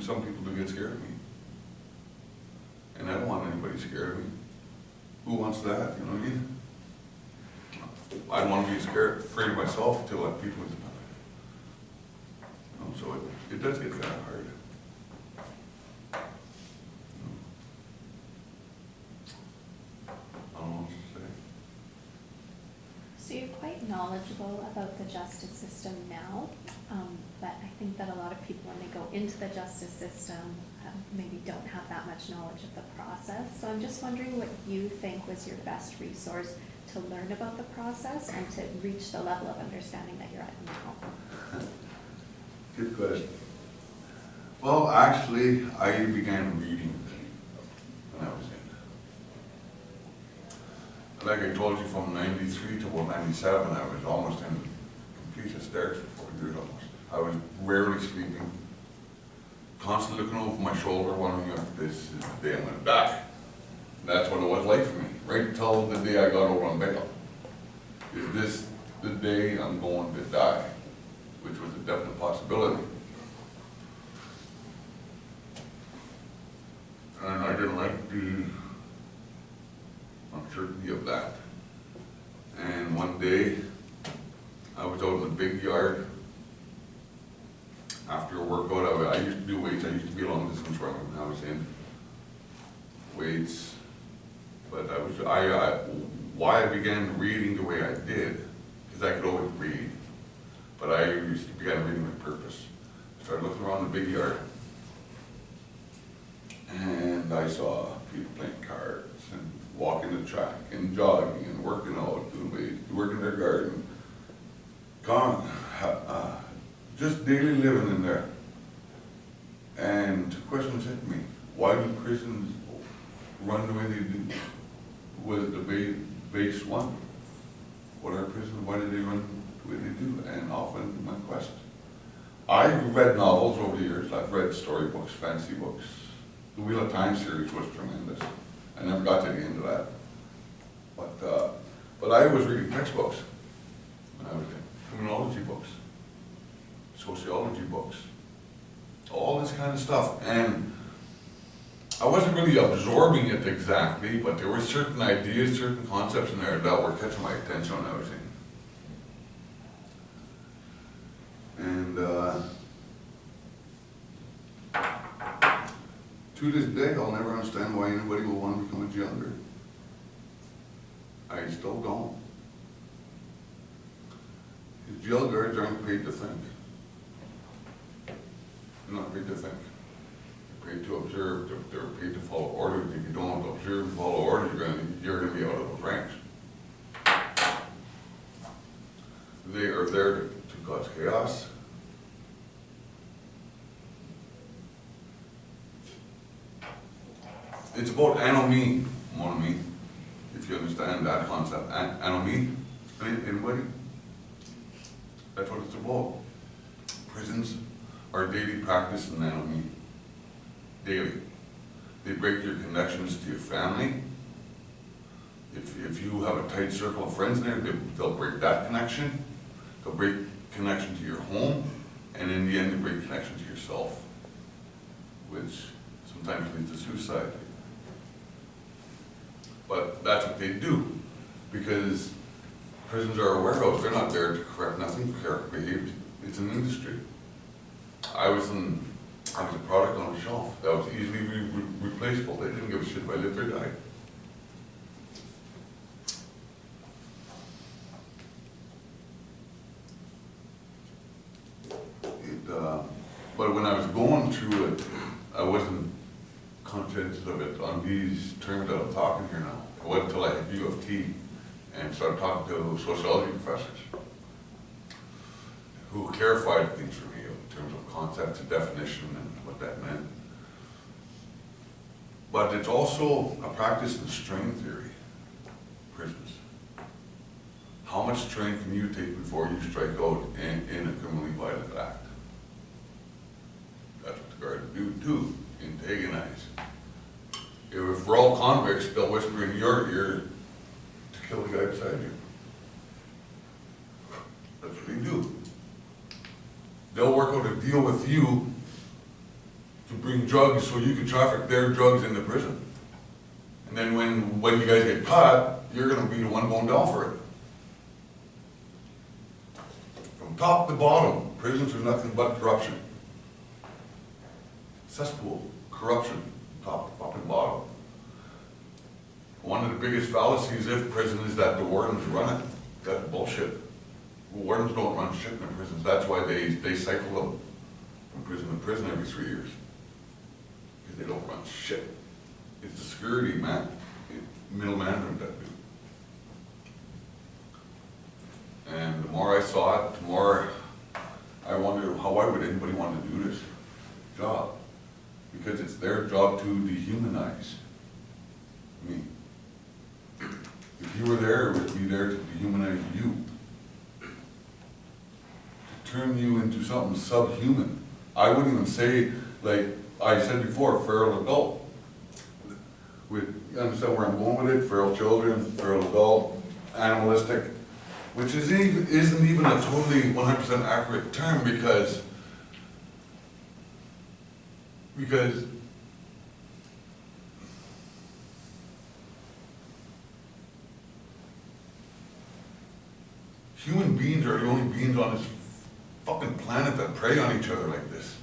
some people do get scared of me. And I don't want anybody scared of me. Who wants that, you know what I mean? I don't want to be scared, afraid of myself until I let people into my life. You know, so it does get kind of hard. I don't know what to say. So you're quite knowledgeable about the justice system now, but I think that a lot of people, when they go into the justice system, maybe don't have that much knowledge of the process. So I'm just wondering what you think was your best resource to learn about the process and to reach the level of understanding that you're at now. Good question. Well, actually, I began reading when I was in. Like I told you, from 93 to about 97, I was almost in complete hysterics for 4 years almost. I was rarely sleeping, constantly looking over my shoulder, wondering if this is the day I'm going to die. That's what it was like for me, right until the day I got over on bail. Is this the day I'm going to die? Which was a definite possibility. And I didn't like the uncertainty of that. And one day, I was out in the big yard. After a workout, I used to do weights. I used to be a long distance runner when I was in weights. But why I began reading the way I did, because I could always read. But I began reading with purpose. I started looking around the big yard, and I saw people playing cards and walking the track and jogging and working out, doing weights, working their garden. Just daily living in there. And the question was hit me: why do prisons run the way they do? Was the base one? What are prisons? Why do they run the way they do? And often my quest. I've read novels over the years. I've read storybooks, fantasy books. The Wheel of Time series was tremendous. I never got to the end of that. But I was reading textbooks when I was in criminology books, sociology books, all this kind of stuff. And I wasn't really absorbing it exactly, but there were certain ideas, certain concepts in there that were catching my attention when I was in. And to this day, I'll never understand why anybody will want to become a jailer. I still don't. Because jail guards aren't paid to think. They're not paid to think. They're paid to observe. They're paid to follow orders. If you don't observe and follow orders, you're going to be out of those ranks. They are there to cause chaos. It's about anomie, mon ami, if you understand that concept. Anomie, anybody? That's what it's about. Prisons are daily practice in anomie. Daily. They break your connections to your family. If you have a tight circle of friends there, they'll break that connection. They'll break connection to your home, and in the end, they break connection to yourself, which sometimes leads to suicide. But that's what they do, because prisons are a warehouse. They're not there to correct nothing, correct behavior. It's an industry. I was a product on a shelf that was easily replaceable. They didn't give a shit if I lived or died. But when I was going through it, I wasn't conscious of it on these terms that I'm talking here now. It wasn't until I hit U of T and started talking to sociology professors who clarified things for me in terms of concepts and definition and what that meant. But it's also a practice in strain theory, prisons. How much strain can you take before you strike out in a criminally violent act? That's what the guards do too, antagonize. If we're all convicts, they'll whisper in your ear to kill the guy beside you. That's what they do. They'll work out a deal with you to bring drugs so you can traffic their drugs into prison. And then when you guys get caught, you're gonna be the one going down for it. From top to bottom, prisons are nothing but corruption. Cesspool, corruption, top and bottom. One of the biggest fallacies of prison is that the wardens run it. That's bullshit. Wardens don't run shit in the prisons. That's why they cycle them from prison to prison every 3 years. Because they don't run shit. It's the security middle management that do. And the more I saw it, the more I wonder why would anybody want to do this job? Because it's their job to dehumanize me. If you were there, it would be there to dehumanize you. To turn you into something subhuman. I wouldn't even say, like I said before, feral adult. You understand where I'm going with it? Feral children, feral adult, animalistic, which isn't even a totally 100% accurate term because human beings are the only beings on this fucking planet that prey on each other like this.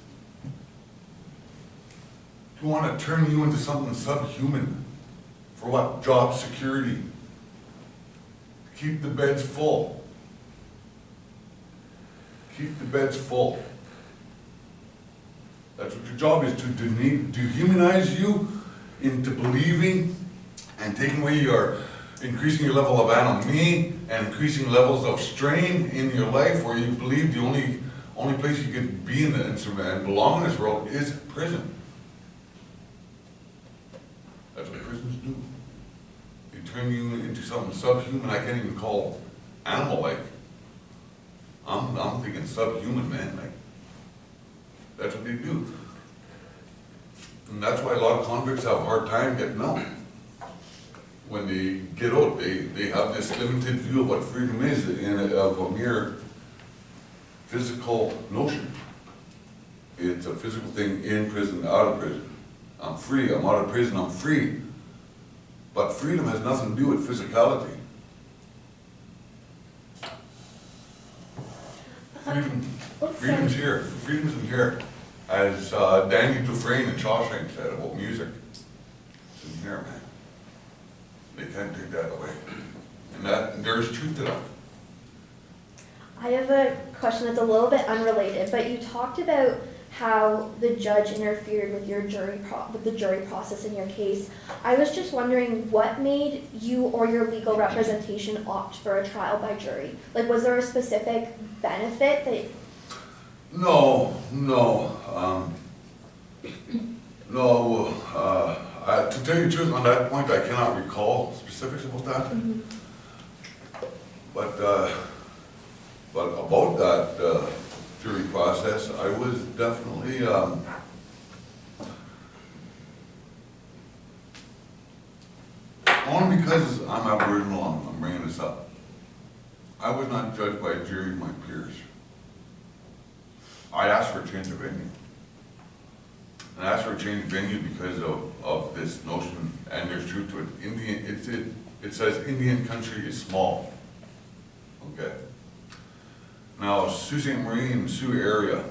You want to turn you into something subhuman. For what? Job security. Keep the beds full. Keep the beds full. That's what your job is, to dehumanize you into believing and taking away increasing your level of anomie and increasing levels of strain in your life where you believe the only place you can be in and belong in this world is prison. That's what prisons do. They turn you into something subhuman I can't even call animal-like. I'm thinking subhuman, man. Like, that's what they do. And that's why a lot of convicts have a hard time getting out. When they get out, they have this limited view of what freedom is of a mere physical notion. It's a physical thing in prison, out of prison. I'm free, I'm out of prison, I'm free. But freedom has nothing to do with physicality. Freedom's here. Freedom's in here. As Danny Dufresne in Shawshank said about music. It's in here, man. They can't take that away. And there's truth to that. I have a question that's a little bit unrelated, but you talked about how the judge interfered with your the jury process in your case. I was just wondering what made you or your legal representation opt for a trial by jury? Like, was there a specific benefit that? No. To tell you the truth, on that point, I cannot recall specifics about that. Mm-hmm. But about that jury process, I was definitely only because I'm Aboriginal, I'm bringing this up. I was not judged by a jury of my peers. I asked for a change of venue. And I asked for a change of venue because of this notion, and there's truth to it. It says Indian country is small. Okay. Now, Sault Ste. Marie and Sioux area,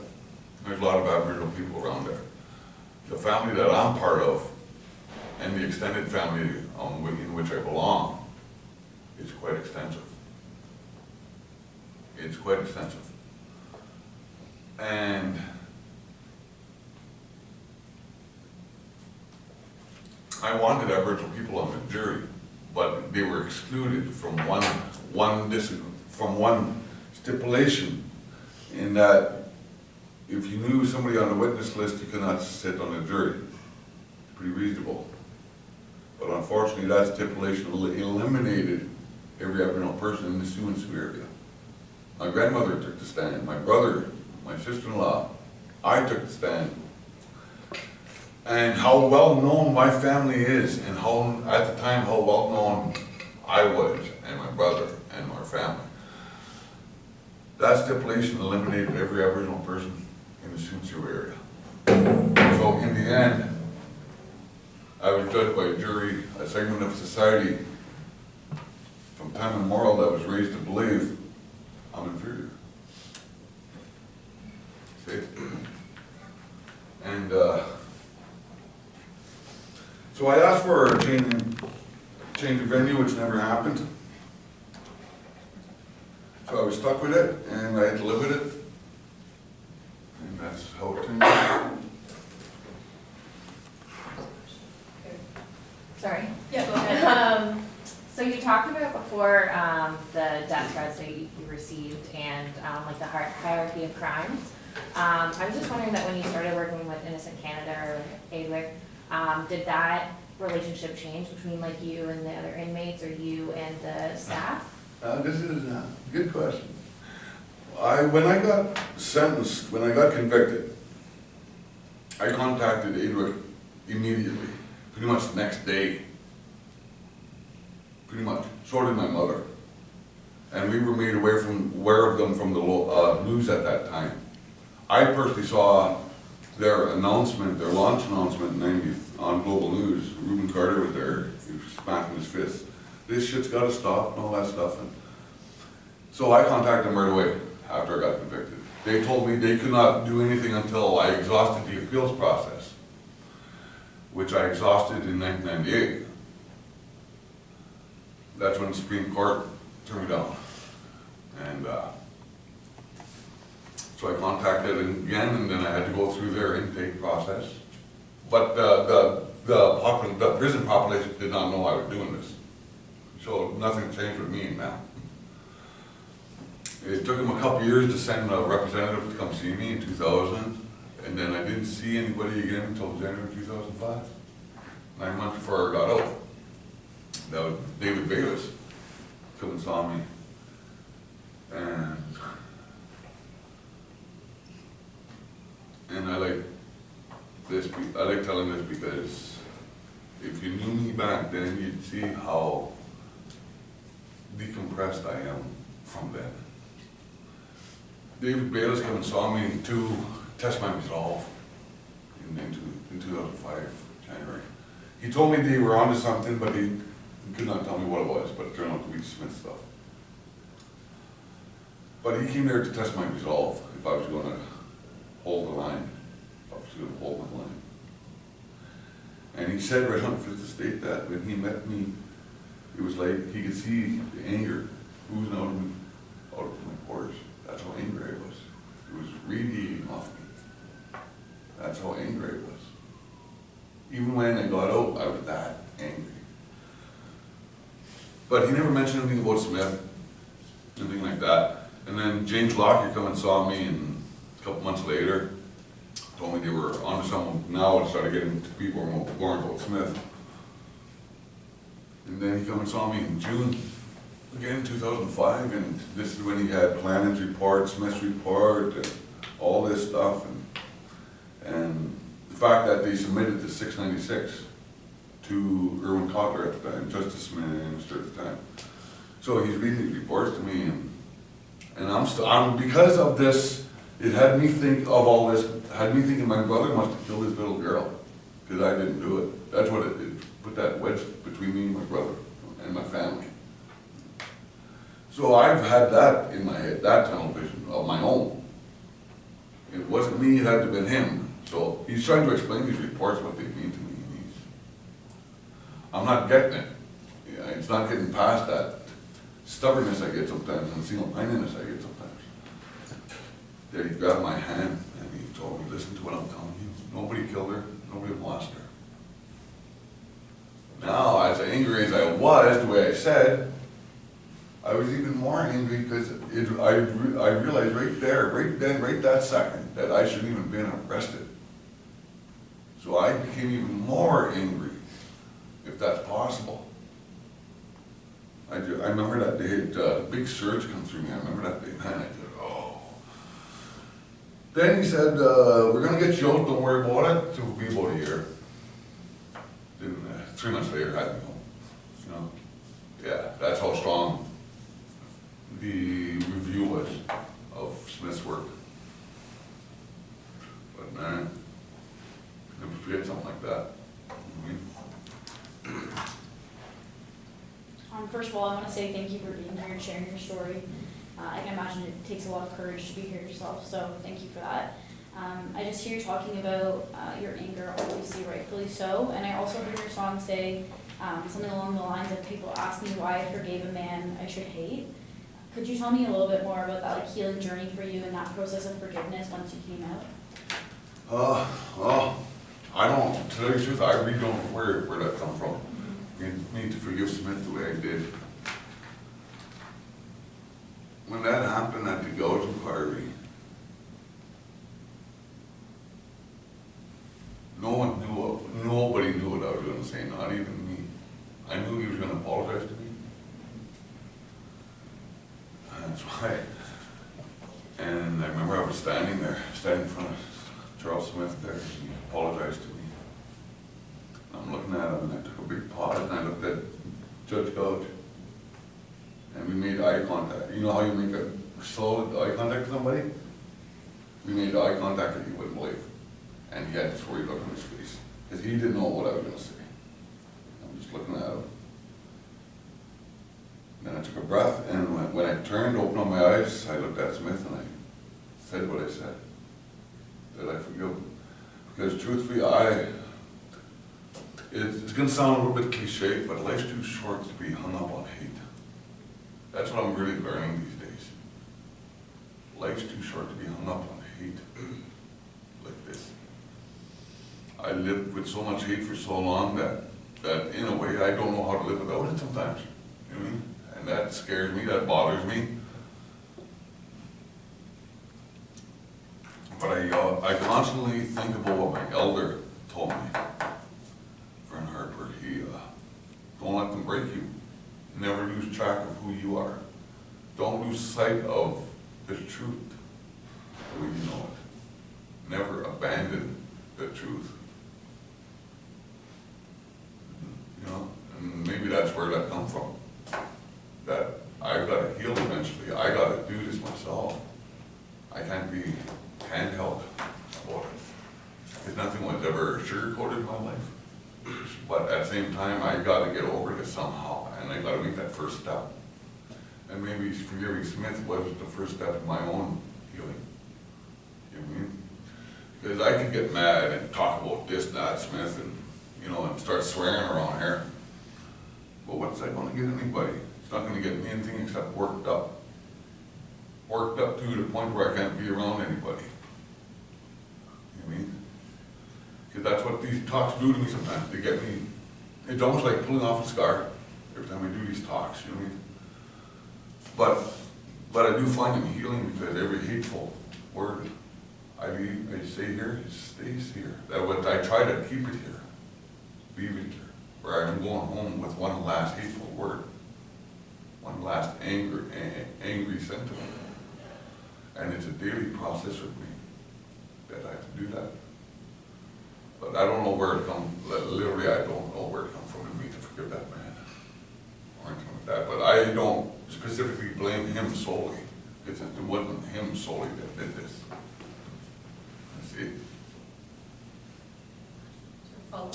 there's a lot of Aboriginal people around there. The family that I'm part of, and the extended family in which I belong, is quite extensive. It's quite extensive. And I wanted Aboriginal people on the jury, but they were excluded from one stipulation, in that if you knew somebody on the witness list, you could not sit on the jury. Pretty reasonable. But unfortunately, that stipulation eliminated every Aboriginal person in the Sioux and Sioux area. My grandmother took the stand, my brother, my sister-in-law, I took the stand. And how well known my family is, and how, at the time, how well known I was, and my brother, and our family. That stipulation eliminated every Aboriginal person in the Sioux area. So in the end, I was judged by a jury, a segment of society from time immemorial that was raised to believe I'm inferior. See? And so I asked for a change of venue, which never happened. So I was stuck with it, and I had to live with it. And that's how it turned out. Sorry. Yeah, go ahead. So you talked about before the death threats that you received and like the hierarchy of crimes. I was just wondering that when you started working with Innocent Canada or AWIC, did that relationship change between like you and the other inmates or you and the staff? This is a good question. When I got sentenced, when I got convicted, I contacted AWIC immediately, pretty much the next day. Pretty much. So did my mother. And we were made aware of them from the news at that time. I personally saw their announcement, their launch announcement in 90th on Global News. Reuben Carter was there, he was smacking his fist. This shit's gotta stop and all that stuff. And so I contacted them right away after I got convicted. They told me they could not do anything until I exhausted the appeals process, which I exhausted in 1998. That's when the Supreme Court turned me down. And so I contacted them again, and then I had to go through their intake process. But the prison population did not know I was doing this. So nothing changed with me now. It took them a couple years to send a representative to come see me in 2000, and then I didn't see anybody again until January 2005, 9 months before I got out. That was David Bayless come and saw me, and I like this. I like telling this because if you knew me back then, you'd see how decompressed I am from then. David Bayless came and saw me to test my resolve in 2005, January. He told me they were onto something, but he could not tell me what it was, but it turned out to be Smith stuff. But he came there to test my resolve, if I was going to hold the line, if I was going to hold my line. And he said right on Fifth Estate that when he met me, it was like he could see the anger oozing out of my pores. That's how angry I was. It was radiating off me. That's how angry I was. Even when I got out, I was that angry. But he never mentioned anything about Smith, anything like that. And then James Lockyer come and saw me, and a couple months later, told me they were onto something now and started getting to people more about Smith. And then he come and saw me in June, again, 2005, and this is when he had Planning's report, Smith's report, and all this stuff. And the fact that they submitted the 696 to Irwin Cotler at the time, Justice Minister at the time. So he's reading these reports to me, and I'm because of this, it had me think of all this, had me thinking my brother must have killed his little girl, because I didn't do it. That's what it put that wedge between me and my brother and my family. So I've had that in my head, that tunnel vision of my own. It wasn't me, it had to have been him. So he's trying to explain these reports, what they mean to me. I'm not getting it. Yeah, it's not getting past that stubbornness I get sometimes and single-mindedness I get sometimes. There he grabbed my hand and he told me, listen to what I'm telling you. Nobody killed her, nobody molested her. Now, as angry as I was, the way I said, I was even more angry because I realized right there, right then, right that second, that I shouldn't even been arrested. So I became even more angry, if that's possible. I remember that day, a big surge come through me. I remember that day, man, I said, oh. Then he said, we're gonna get you out, don't worry about it. It took me about a year. Then 3 months later, I had me home. You know, yeah, that's how strong the review was of Smith's work. But man, it was forget something like that. I mean, First of all, I want to say thank you for being here and sharing your story. I can imagine it takes a lot of courage to be here yourself, so thank you for that. I just hear you talking about your anger, obviously rightfully so, and I also heard your song say something along the lines of people ask me why I forgave a man I should hate. Could you tell me a little bit more about that healing journey for you and that process of forgiveness once you came out? Well, I don't, to tell you the truth, I really don't know where that come from. Me to forgive Smith the way I did. When that happened at the Gouge inquiry, nobody knew what I was gonna say, not even me. I knew he was gonna apologize to me. That's why. And I remember I was standing in front of Charles Smith there, he apologized to me. I'm looking at him and I took a big pause and I looked at Judge Gouge. And we made eye contact. You know how you make a slow eye contact with somebody? We made eye contact that you wouldn't believe. And he had this worried look on his face. Because he didn't know what I was gonna say. I'm just looking at him. Then I took a breath and when I turned, opened up my eyes, I looked at Smith and I said what I said. That I forgive him. Because truthfully, it's gonna sound a little bit cliche, but life's too short to be hung up on hate. That's what I'm really learning these days. Life's too short to be hung up on hate like this. I lived with so much hate for so long that in a way I don't know how to live without it sometimes. You know what I mean? And that scares me, that bothers me. But I constantly think about what my elder told me. Friend Harper, don't let them break you. Never lose track of who you are. Don't lose sight of the truth, the way you know it. Never abandon the truth. You know, and maybe that's where that comes from. That I've got to heal eventually. I got to do this myself. I can't be handheld about it. Because nothing was ever sugar-coated in my life. But at the same time, I got to get over this somehow, and I got to make that first step. And maybe forgiving Smith was the first step in my own healing. You know what I mean? Because I could get mad and talk about this, that, Smith, and and start swearing around here. But what's that going to get anybody? It's not going to get me anything except worked up. Worked up to the point where I can't be around anybody. You know what I mean? Because that's what these talks do to me sometimes. They get me, it's almost like pulling off a scar every time I do these talks, you know what I mean? But I do find them healing because every hateful word I say here, it stays here. That what I try to keep it here, leave it here, where I'm going home with one last hateful word, one last angry sentiment. And it's a daily process with me that I have to do that. But I don't know where it comes, literally I don't know where it comes from in me to forgive that man or anything like that. But I don't specifically blame him solely, because it wasn't him solely that did this. See? Follow?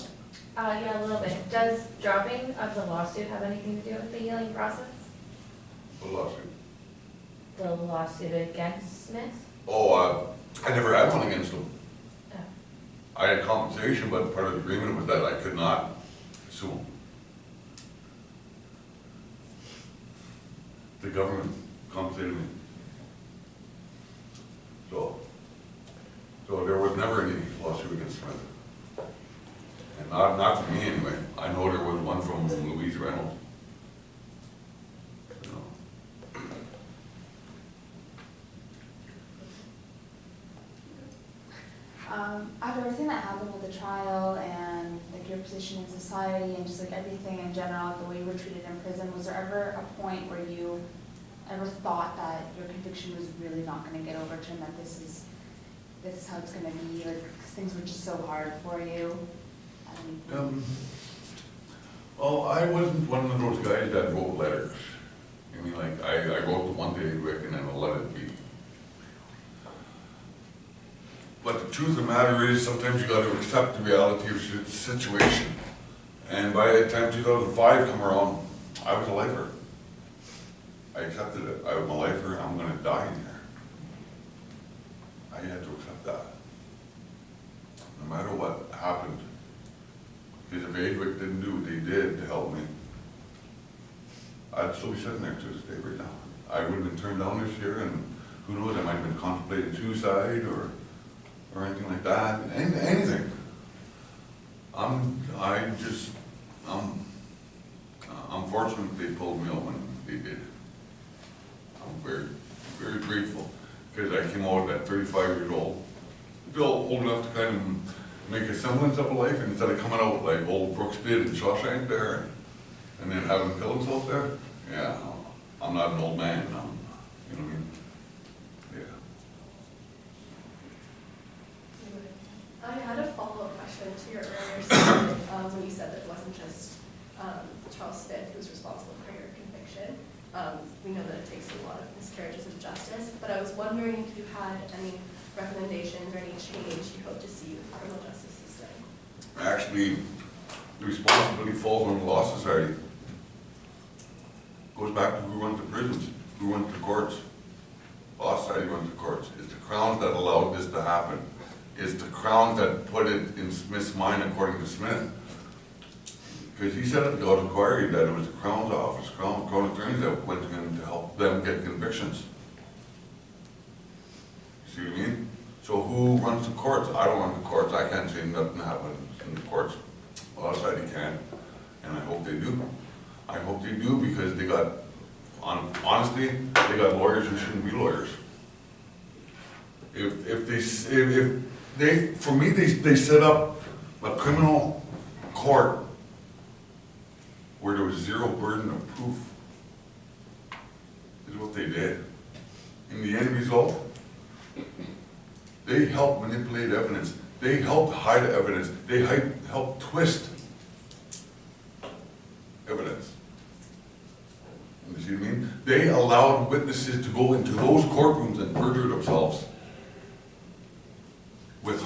Yeah, a little bit. Does dropping of the lawsuit have anything to do with the healing process? The lawsuit. The lawsuit against Smith? Oh, I never had one against him. Oh. I had compensation, but part of the agreement was that I could not sue him. The government compensated me. So there was never any lawsuit against Smith. And not for me anyway. I know there was one from Louise Reynolds. You know. After everything that happened with the trial and like your position in society and just like everything in general, the way you were treated in prison, was there ever a point where you ever thought that your conviction was really not going to get overturned, that this is how it's going to be, like, because things were just so hard for you? Well, I wasn't one of those guys that wrote letters. I mean, like, I wrote the one day, Rick, and then I let it be. But the truth of the matter is, sometimes you gotta accept the reality of the situation. And by the time 2005 come around, I was a lifer. I accepted it. I was a lifer, I'm gonna die in here. I had to accept that. No matter what happened. Because if ADWIC didn't do what they did to help me, I'd still be sitting there to this day right now. I would have been turned down this year, and who knows, I might have been contemplating suicide or anything like that, anything. I'm fortunate they pulled me out when they did. I'm very, very grateful, because I came out at 35 years old, still old enough to kind of make a semblance of a life, instead of coming out like old Brooks did in Shawshank there, and then having to kill himself there. Yeah, I'm not an old man, you know what I mean? Yeah. I had a follow-up question to your earlier statement when you said that it wasn't just Charles Smith who was responsible for your conviction. We know that it takes a lot of miscarriages of justice, but I was wondering if you had any recommendations or any change you hope to see with the criminal justice system. Actually, the responsibility falls on the Law Society. Goes back to who runs the prisons, who runs the courts. Law Society runs the courts. It's the Crowns that allowed this to happen. It's the Crowns that put it in Smith's mind, according to Smith. Because he said at the Guelph Inquiry that it was the Crown's office, Crown attorneys that went to him to help them get convictions. See what I mean? So who runs the courts? I don't run the courts. I can't say nothing happens in the courts. Law Society can, and I hope they do. I hope they do, because they got, honestly, they got lawyers who shouldn't be lawyers. If they, for me, they set up a criminal court where there was zero burden of proof, is what they did. In the end result, they helped manipulate evidence. They helped hide evidence. They helped twist evidence. You see what I mean? They allowed witnesses to go into those courtrooms and perjure themselves with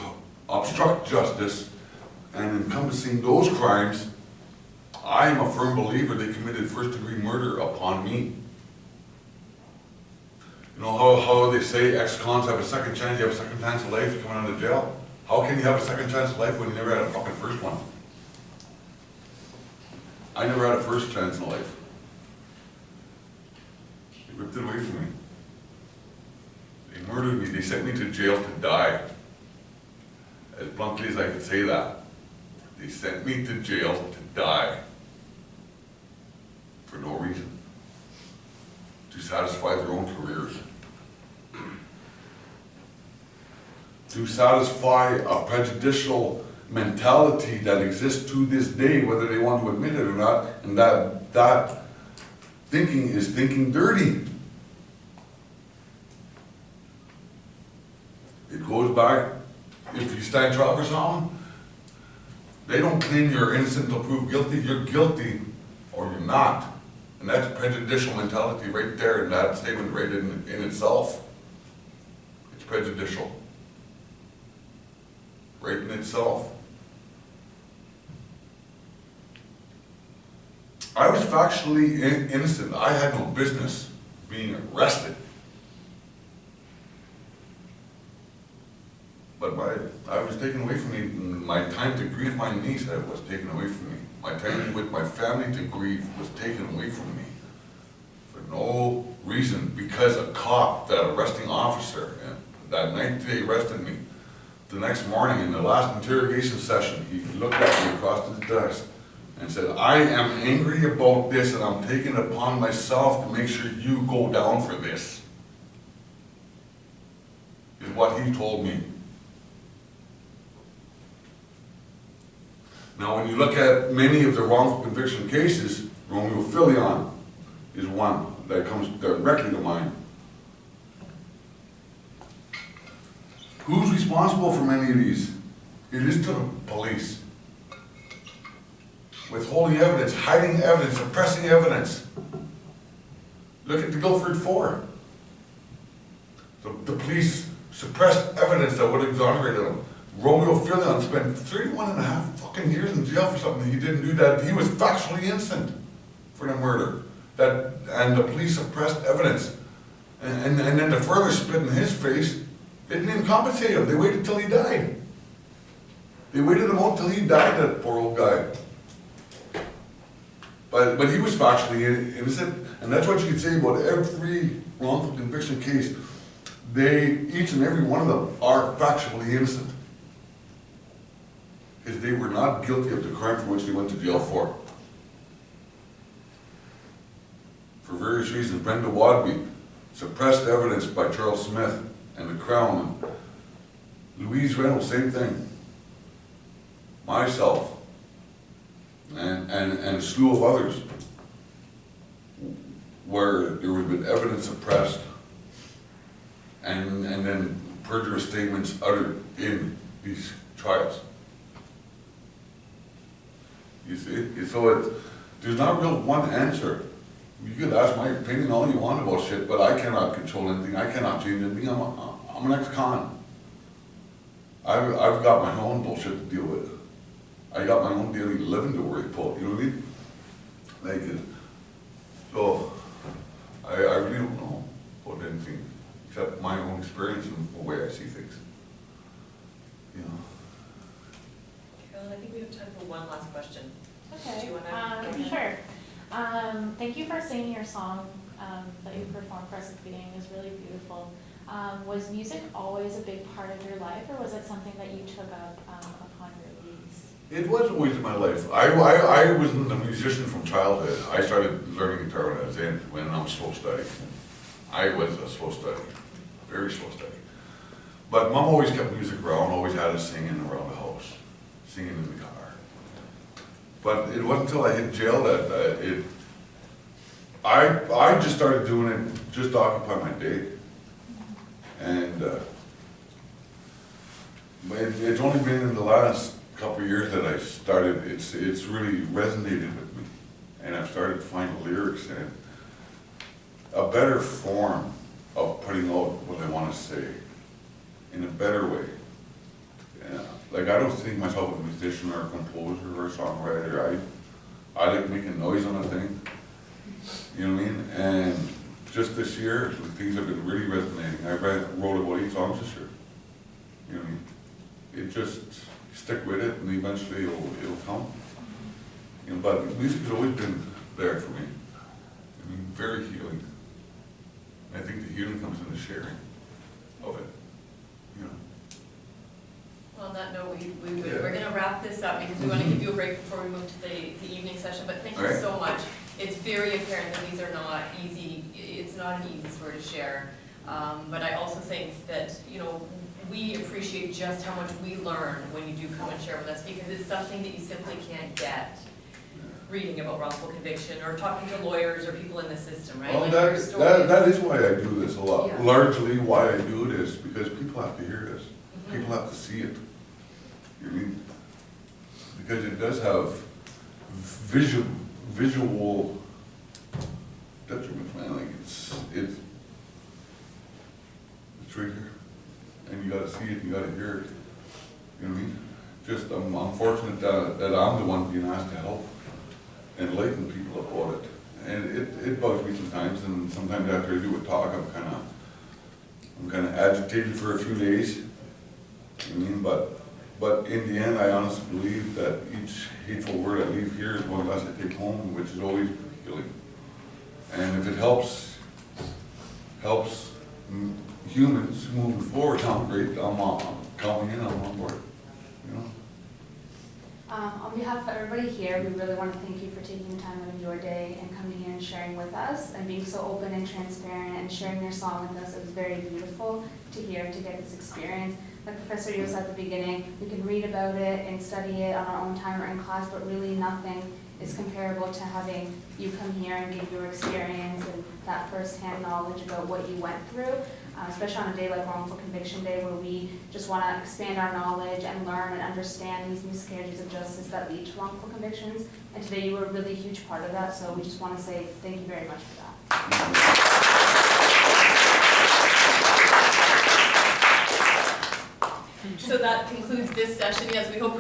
obstruct justice and encompassing those crimes. I am a firm believer they committed first-degree murder upon me. You know how they say ex-cons have a second chance, you have a second chance of life coming out of jail? How can you have a second chance of life when you never had a fucking first one? I never had a first chance in life. They ripped it away from me. They murdered me, they sent me to jail to die. As bluntly as I could say that. They sent me to jail to die. For no reason. To satisfy their own careers. To satisfy a prejudicial mentality that exists to this day, whether they want to admit it or not, and that thinking is thinking dirty. It goes back, if you stand trial for something, they don't claim you're innocent until proved guilty. You're guilty or you're not. And that's prejudicial mentality right there in that statement right in itself. It's prejudicial. Right in itself. I was factually innocent. I had no business being arrested. But I was taken away from me. My time to grieve my niece was taken away from me. My time with my family to grieve was taken away from me. For no reason, because a cop, that arresting officer, that night they arrested me, the next morning in the last interrogation session, he looked at me across his desk and said, I am angry about this and I'm taking it upon myself to make sure you go down for this. Is what he told me. Now when you look at many of the wrongful conviction cases, Romeo Filion is one that comes directly to mind. Who's responsible for many of these? It is to the police. Withholding evidence, hiding evidence, suppressing evidence. Look at the Guilford 4. The police suppressed evidence that would have exonerated him. Romeo Filion spent 31.5 fucking years in jail for something he didn't do, that he was factually innocent for the murder. And the police suppressed evidence. And then to further spit in his face, they didn't even compensate him. They waited till he died. They waited him out till he died, that poor old guy. But he was factually innocent, and that's what you can say about every wrongful conviction case. Each and every one of them are factually innocent. Because they were not guilty of the crime for which they went to jail for. For various reasons, Brenda Wadby, suppressed evidence by Charles Smith and the Crown. Louise Reynolds, same thing. Myself, and a slew of others, where there would have been evidence suppressed and then perjurous statements uttered in these trials. You see? So there's not real one answer. You could ask my opinion all you want about shit, but I cannot control anything. I cannot change anything. I'm an ex-con. I've got my own bullshit to deal with. I got my own daily living to worry about, you know what I mean? Like, so, I really don't know about anything, except my own experience and the way I see things. You know? Carolyn, I think we have time for one last question. Do Okay, you wanna? sure. Thank you for singing your song that you performed for us at the beginning. It was really beautiful. Was music always a big part of your life, or was it something that you took up upon your release? It was always in my life. I wasn't a musician from childhood. I started learning guitar when I was slow study. I was a slow study, very slow study. But Mom always kept music around, always had us singing around the house, singing in the car. But it wasn't until I hit jail that I just started doing it just to occupy my day. And it's only been in the last couple of years that I started, it's really resonated with me. And I've started to find lyrics and a better form of putting out what I want to say in a better way. Yeah. Like, I don't think myself a musician or a composer or a songwriter. I like making noise on a thing. You know what I mean? And just this year, things have been really resonating. I wrote about 8 songs this year. You know what I mean? It just, stick with it and eventually it'll come. You know, but music has always been there for me. I mean, very healing. And I think the healing comes in the sharing of it. You know. Well, on that note, we're going to wrap this up because we want to give you a break before we move to the evening session. But thank you so much. It's very apparent that these are not easy. It's not an easy story to share. But I also think that, you know, we appreciate just how much we learn when you do come and share with us, because it's something that you simply can't get reading about wrongful conviction or talking to lawyers or people in the system, right? Well, like that is why I do this a lot. Yeah. Largely why I do it is because people have to hear this. Mm-hmm. People have to see it. You know, because it does have visual detriment, man. Like it's right here. And you gotta see it, you gotta hear it. You know what I mean? Just, I'm fortunate that I'm the one being asked to help enlighten people about it. And it bugs me sometimes, and sometimes after I do a talk, I'm kinda agitated for a few days. You know what I mean? But in the end, I honestly believe that each hateful word I leave here is one less I take home, which is always healing. And if it helps humans moving forward, I'm great. I'm coming in, I'm on board. You know. On behalf of everybody here, we really want to thank you for taking time out of your day and coming here and sharing with us and being so open and transparent and sharing your song with us. It was very beautiful to hear, to get this experience. Like Professor Yo said at the beginning, we can read about it and study it on our own time or in class, but really nothing is comparable to having you come here and give your experience and that first-hand knowledge about what you went through, especially on a day like Wrongful Conviction Day, where we just want to expand our knowledge and learn and understand these miscarriages of justice that lead to wrongful convictions. And today you were a really huge part of that, so we just want to say thank you very much for that. So that concludes this session. Yes, we hope